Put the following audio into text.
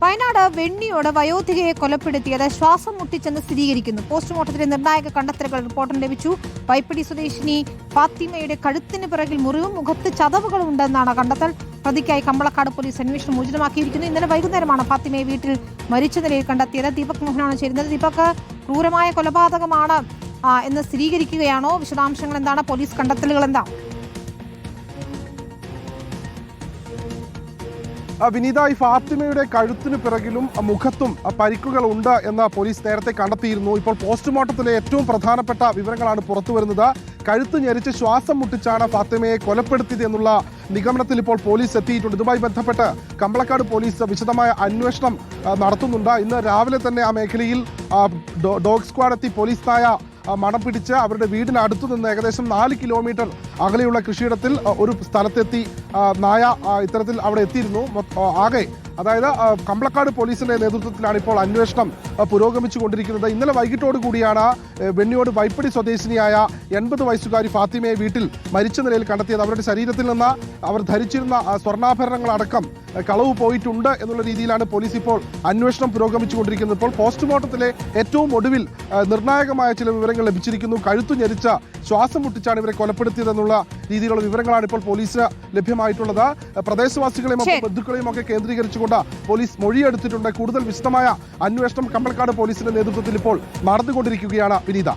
വയനാട് വെണ്ണിയോട് വയോധികയെ കൊലപ്പെടുത്തിയത് ശ്വാസം മുട്ടിച്ചെന്ന് സ്ഥിരീകരിക്കുന്നു. പോസ്റ്റ്മോർട്ടത്തിലെ നിർണായക കണ്ടെത്തലുകൾ റിപ്പോർട്ടിന് ലഭിച്ചു. വൈപ്പിടി സ്വദേശിനി ഫാത്തിമയുടെ കഴുത്തിന് പിറകിൽ മുറിവും മുഖത്ത് ചതവുകളും ഉണ്ടെന്നാണ് കണ്ടെത്തൽ. പ്രതിക്കായി കമ്പളക്കാട് പോലീസ് അന്വേഷണം ഊർജിതമാക്കിയിരിക്കുന്നു. ഇന്നലെ വൈകുന്നേരമാണ് ഫാത്തിമയെ വീട്ടിൽ മരിച്ച നിലയിൽ കണ്ടെത്തിയത്. ദീപക് മോഹനാണ് ചേരുന്നത്. ദീപക്, ക്രൂരമായ കൊലപാതകമാണ് എന്ന് സ്ഥിരീകരിക്കുകയാണോ? വിശദാംശങ്ങൾ എന്താണ്? പോലീസ് കണ്ടെത്തലുകൾ എന്താ? വിനീത, ഈ ഫാത്തിമയുടെ കഴുത്തിന് പിറകിലും മുഖത്തും പരിക്കുകൾ ഉണ്ട് എന്ന് പോലീസ് നേരത്തെ കണ്ടെത്തിയിരുന്നു. ഇപ്പോൾ പോസ്റ്റ്മോർട്ടത്തിലെ ഏറ്റവും പ്രധാനപ്പെട്ട വിവരങ്ങളാണ് പുറത്തുവരുന്നത്. കഴുത്ത് ഞെരിച്ച് ശ്വാസം മുട്ടിച്ചാണ് ഫാത്തിമയെ കൊലപ്പെടുത്തിയത് എന്നുള്ള നിഗമനത്തിൽ ഇപ്പോൾ പോലീസ് എത്തിയിട്ടുണ്ട്. ഇതുമായി ബന്ധപ്പെട്ട് കമ്പളക്കാട് പോലീസ് വിശദമായ അന്വേഷണം നടത്തുന്നുണ്ട്. ഇന്ന് രാവിലെ തന്നെ ആ മേഖലയിൽ ഡോഗ് സ്ക്വാഡ് എത്തി പോലീസ് നായ മണം പിടിച്ച് അവരുടെ വീടിനടുത്തു നിന്ന് ഏകദേശം 4 കിലോമീറ്റർ അകലെയുള്ള കൃഷിയിടത്തിൽ ഒരു സ്ഥലത്തെത്തി നായ ഇത്തരത്തിൽ അവിടെ എത്തിയിരുന്നു. ആകെ അതായത് കമ്പളക്കാട് പോലീസിന്റെ നേതൃത്വത്തിലാണ് ഇപ്പോൾ അന്വേഷണം പുരോഗമിച്ചുകൊണ്ടിരിക്കുന്നത്. ഇന്നലെ വൈകിട്ടോട് കൂടിയാണ് വെണ്ണിയോട് വൈപ്പിടി സ്വദേശിനിയായ 80 വയസ്സുകാരി ഫാത്തിമയെ വീട്ടിൽ മരിച്ച നിലയിൽ കണ്ടെത്തിയത്. അവരുടെ ശരീരത്തിൽ നിന്ന് അവർ ധരിച്ചിരുന്ന സ്വർണ്ണാഭരണങ്ങളടക്കം കളവ് പോയിട്ടുണ്ട് എന്നുള്ള രീതിയിലാണ് പോലീസ് ഇപ്പോൾ അന്വേഷണം പുരോഗമിച്ചുകൊണ്ടിരിക്കുന്നത്. ഇപ്പോൾ പോസ്റ്റ്മോർട്ടത്തിലെ ഏറ്റവും ഒടുവിൽ നിർണായകമായ ചില വിവരങ്ങൾ ലഭിച്ചിരിക്കുന്നു. കഴുത്തു ഞെരിച്ച ശ്വാസം മുട്ടിച്ചാണ് ഇവരെ കൊലപ്പെടുത്തിയതെന്നുള്ള രീതിയിലുള്ള വിവരങ്ങളാണ് ഇപ്പോൾ പോലീസിന് ലഭ്യമായിട്ടുള്ളത്. പ്രദേശവാസികളെയും ബന്ധുക്കളെയും ഒക്കെ കേന്ദ്രീകരിച്ചുകൊണ്ട് പോലീസ് മൊഴിയെടുത്തിട്ടുണ്ട്. കൂടുതൽ വിശദമായ അന്വേഷണം കമ്പളക്കാട് പോലീസിന്റെ നേതൃത്വത്തിൽ ഇപ്പോൾ നടന്നുകൊണ്ടിരിക്കുകയാണ് വിനീത.